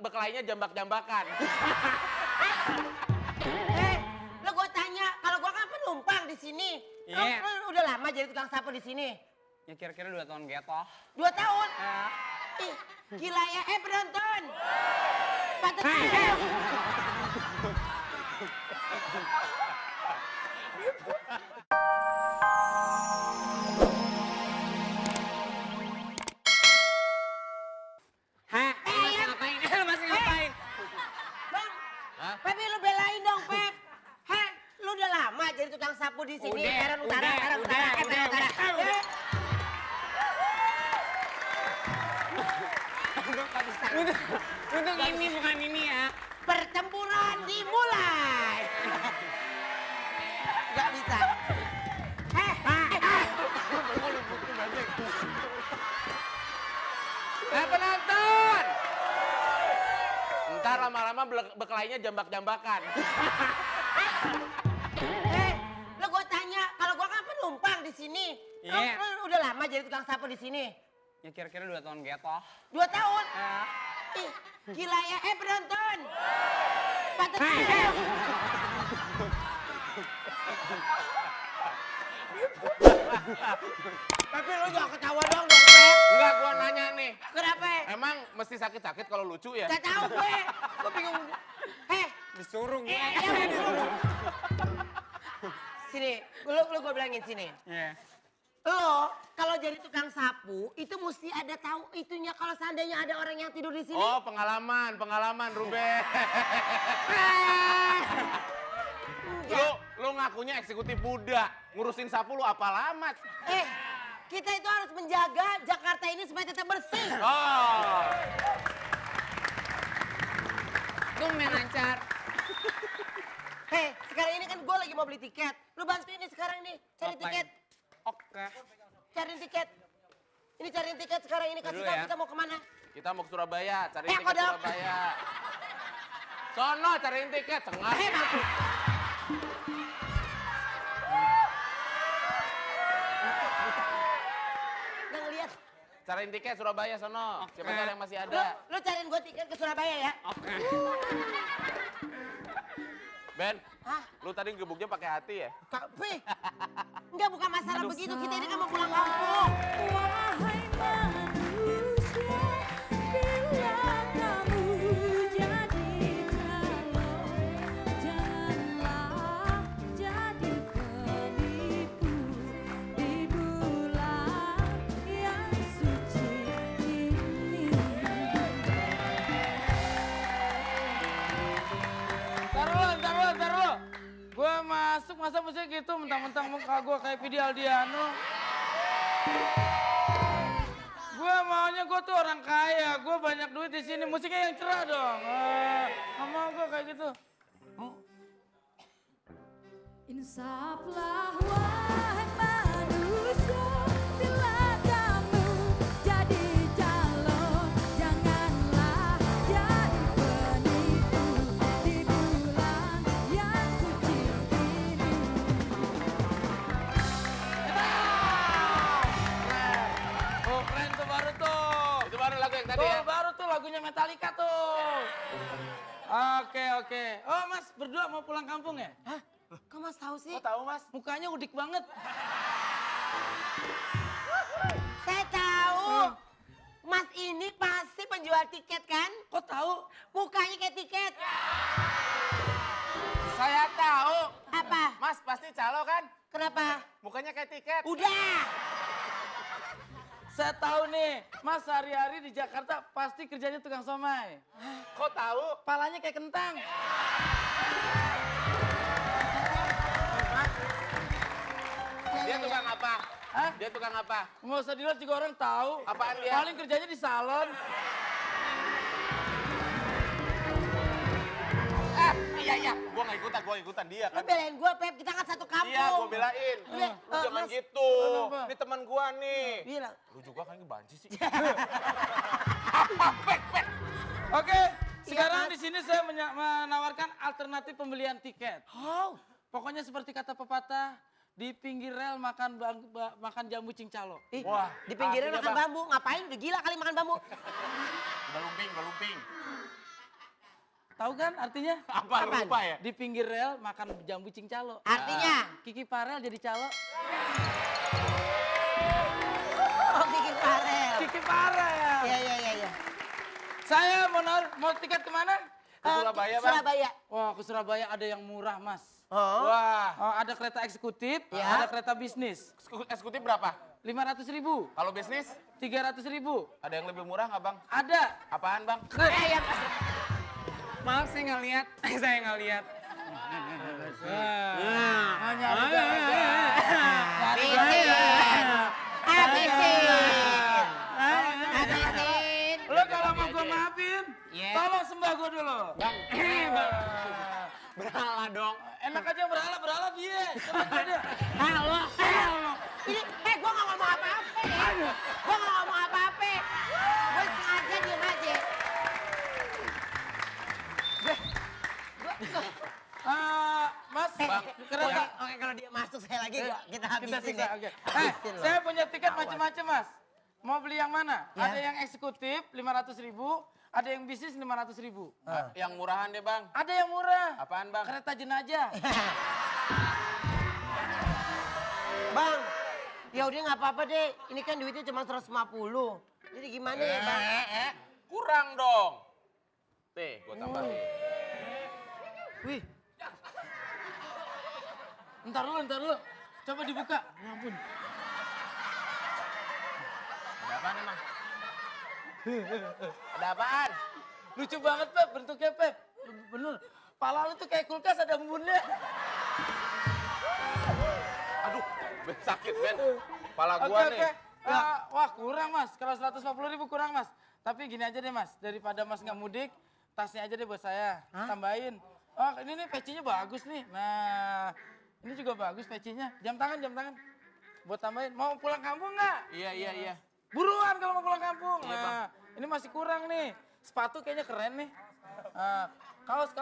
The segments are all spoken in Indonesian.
berkelahinya jambak-jambakan. Lo gue tanya, kalau gue kan penumpang di sini. Iya. Lo udah lama jadi tukang sapu di sini? Ya kira-kira 2 tahun gitu. 2 tahun? Ih, gila ya. Penonton. Patut. Masih ngapain? Lu masih ngapain? Bang, Hah? Pepe lu belain dong, Pep. Heh, lu udah lama jadi tukang sapu di sini. Peron Utara, Peron Utara, Peron Utara. Untuk ini bukan ini ya. Pertempuran dimulai. Gak bisa. Penonton! Ntar lama-lama berkelahinya jambak-jambakan. Lo gue tanya, kalau gue kan penumpang di sini. Iya. Lo udah lama jadi tukang sapu di sini? Ya kira-kira 2 tahun gitu. 2 tahun? Ih, gila ya. Penonton. Patut. Tapi lo jangan ketawa dong, Pep. Enggak, gua nanya nih. Kenapa? Emang mesti sakit-sakit kalau lucu ya? Gak tahu gue. Gue bingung. Disuruh gue. Sini, lu gue bilangin sini. Iya. Lo kalau jadi tukang sapu itu mesti ada tahu itunya kalau seandainya ada orang yang tidur di sini. Oh, pengalaman, Ruben. Lu ngakunya eksekutif Buddha, ngurusin sapu lu apa lamat? Kita itu harus menjaga Jakarta ini supaya tetap bersih. Oh. Tumben lancar. Sekarang ini kan gue lagi mau beli tiket. Lu bantuin nih sekarang nih, cari Ngapain? tiket. Oke. Cariin tiket. Ini cariin tiket sekarang ini, kasih Dulu tahu ya. kita mau kemana. Kita mau ke Surabaya, cari tiket kodok. Surabaya. Sono cariin tiket, tengah. Mampus. Nggak ngeliat. Cariin tiket Surabaya sono. Siapa tahu ada yang masih Lu, ada. lu cariin gue tiket ke Surabaya ya. Oke. Ben, Hah? lu tadi gebuknya pakai hati ya? Tapi enggak bukan masalah begitu, kita ini kan mau pulang kampung. Wahai manusia, bila kamu jadi calon, janganlah jadi penipu di bulan yang suci ini. Ntar lu. Gue masuk masa mesti gitu, mentang-mentang muka gue kayak Vidi Aldiano. Gue maunya gue tuh orang kaya, gue banyak duit di sini, musiknya yang cerah dong. Nggak mau gue kayak gitu. Insaflah wahai manusia, bila kamu jadi calon, janganlah jadi penipu di bulan yang suci ini. Oh keren tuh baru tuh. Itu baru lagu yang tadi Tuh ya? baru tuh lagunya Metallica tuh. Oke. Oh mas berdua mau pulang kampung ya? Hah? Kok Mas tahu sih? Kok tahu Mas? Mukanya udik banget. Saya tahu. Mas ini pasti penjual tiket kan? Kok tahu? Mukanya kayak tiket. Saya tahu. Apa? Mas pasti calo kan? Kenapa? Mukanya kayak tiket. Udah. Saya tahu nih, Mas sehari-hari di Jakarta pasti kerjanya tukang somai. Kok tahu? Palanya kayak kentang. Dia tukang apa? Hah? Dia tukang apa? Nggak usah dilihat juga orang tahu. Apaan dia? Paling kerjanya di salon. Iya. Gua nggak ikutan dia Lu kan. belain gue, Pep. Kita kan satu kampung. Iya, gua belain. Iya, Lu jangan Mas. gitu. Kenapa? Ini teman gua nih. Bilang. Lu juga kan banci sih. Oke, sekarang Mas. di sini saya menawarkan alternatif pembelian tiket. Oh. Pokoknya seperti kata pepatah, di pinggir rel makan jambu cincalo. Wah, Di pinggiran artinya makan apa? bambu. Ngapain? Udah gila kali makan bambu. Balumping. Tahu kan artinya? Apa lu lupa ya? Di pinggir rel makan jambu cincalo. Artinya? Kiki Parel jadi calo. Oh, Kiki Farel. Kiki Parel. Iya. Saya mau tiket kemana? Ke Surabaya, Bang. Surabaya. Wah, ke Surabaya ada yang murah, Mas. Oh. Wah, Oh, ada kereta eksekutif, Ya. ada kereta bisnis. eksekutif berapa? 500.000, Kalau bisnis, 300.000. ada yang lebih murah nggak, Bang? Ada. Apaan, Bang? Yang Maaf saya nggak lihat. Saya nggak lihat. Hanya ada. Habisin. Lo kalau mau gue maafin, Iya. tolong sembah gue dulu. Berhala dong. Enak aja berhala dia. Coba dia. Halo. Ini, gue gak ngomong apa-apa ya. Gue gak ngomong apa-apa. Gue sengaja diem aja. Mas, kereta. Oke, kalau dia masuk saya lagi, kita habisin. Kita siksa, ya. oke. Habisin loh. Saya punya tiket macam-macam, Mas. Mau beli yang mana? Ya. Ada yang eksekutif 500.000, ada yang bisnis 500.000. Yang murahan deh, Bang. Ada yang murah. Apaan, Bang? Kereta jenazah. Bang, ya udah nggak apa-apa deh. Ini kan duitnya cuma 150. Jadi gimana ya, Bang? Kurang dong. Teh, gua tambahin. Wih, Ntar dulu. Coba dibuka. Ya ampun. Ada apaan emang? Ada apaan? Lucu banget, Pep. Bentuknya, Pep. Bener. Pala lu tuh kayak kulkas ada embunnya. Aduh, Ben sakit, Ben. Kepala Oke, gua nih. oke. Wah, kurang, Mas. Kalau 150.000 kurang, Mas. Tapi gini aja deh, Mas. Daripada Mas nggak mudik, tasnya aja deh buat saya. Tambahin. Oh, ini nih pecinya bagus nih. Nah, ini juga bagus pecinya. Jam tangan. Buat tambahin. Mau pulang kampung nggak? Iya. Buruan kalau mau pulang kampung. Iya, Nah, ini masih kurang nih. Sepatu kayaknya keren nih. Kaos.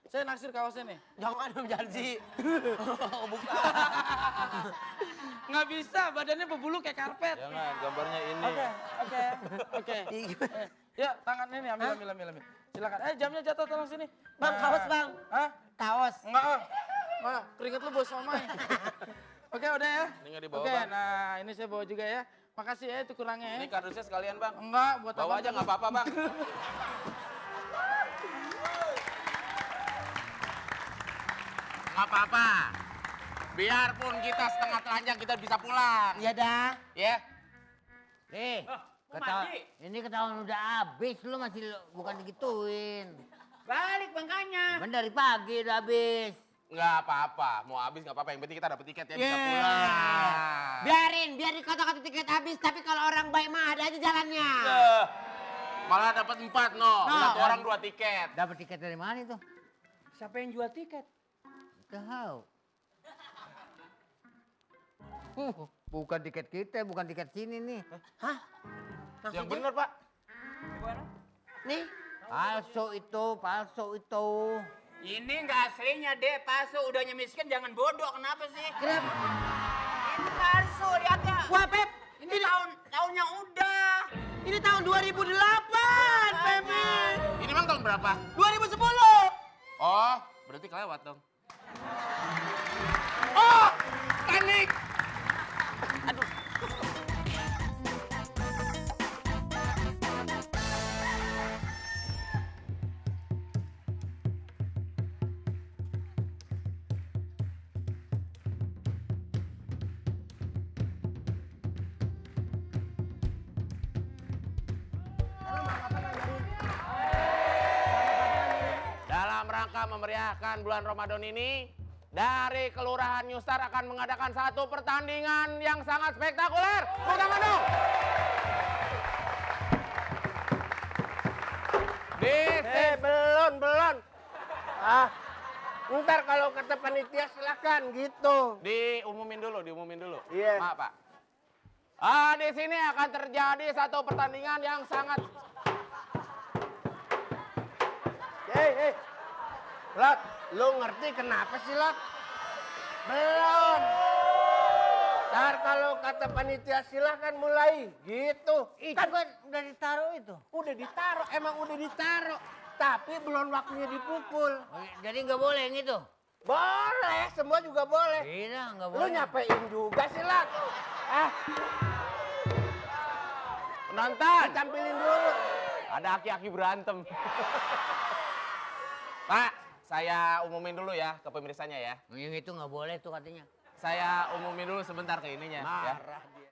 Saya naksir kaosnya nih. jangan dong janji. Bukan. Nggak bisa, badannya berbulu kayak karpet. Jangan, gambarnya ini. Oke. Ya, tangan ini ambil. Silakan. Jamnya jatuh tolong sini. Bang, kaos, Bang. Hah? Kaos. Enggak. Wah, keringet lu bau somai. Oke, udah ya. Ini nggak dibawa, Oke, Bang. nah ini saya bawa juga ya. Makasih ya itu kurangnya ya. Ini kardusnya sekalian, Bang. Enggak, buat Bawa apa? aja nggak apa-apa, Bang. Nggak apa-apa. Biarpun kita setengah telanjang, kita bisa pulang. Iya dah. Ya. Nih, ini ketahuan udah habis, lu masih bukan digituin. Balik bangkanya. Kan dari pagi udah habis. Nggak apa-apa. Mau habis nggak apa-apa. Yang penting kita dapet tiket ya, bisa pulang. Biar di kota-kota tiket habis. Tapi kalau orang baik mah ada aja jalannya. Malah dapat 4, no. Satu orang 2 tiket. Dapat tiket dari mana itu? Siapa yang jual tiket? Tahu. Bukan tiket kita, bukan tiket sini nih. Hah? Yang bener, Pak. Nih, Palsu itu. Ini nggak aslinya deh, palsu. Udahnya miskin jangan bodoh, kenapa sih? kenapa? Ini palsu, lihat ya. Wah, Pep. Ini tahunnya udah. Ini tahun 2008, Pepe. Ini bang tahun berapa? 2010. Oh, berarti kelewat dong. Oh, panik. Dalam rangka memeriahkan bulan Ramadan ini, dari Kelurahan New Star akan mengadakan satu pertandingan yang sangat spektakuler. Tepuk tangan dong. Belum. Ntar kalau kata panitia silakan gitu. Diumumin dulu. Iya. Maaf, Pak. Di sini akan terjadi satu pertandingan yang sangat... Hei. Lot, lu ngerti kenapa sih, Lot? Belum. Ntar kalau kata panitia silakan mulai gitu. Itu kan udah ditaruh itu. Udah ditaruh, emang udah ditaruh. Tapi belum waktunya dipukul. Jadi nggak boleh yang itu? Boleh, semua juga boleh. Tidak, nggak Lu boleh. nyapain juga sih, Lat. Ah, Penonton, tampilin dulu. ada aki-aki berantem. Pak, saya umumin dulu ya ke pemirsanya ya. Yang itu nggak boleh tuh katanya. Saya umumin dulu sebentar ke ininya. Ya. Marah dia.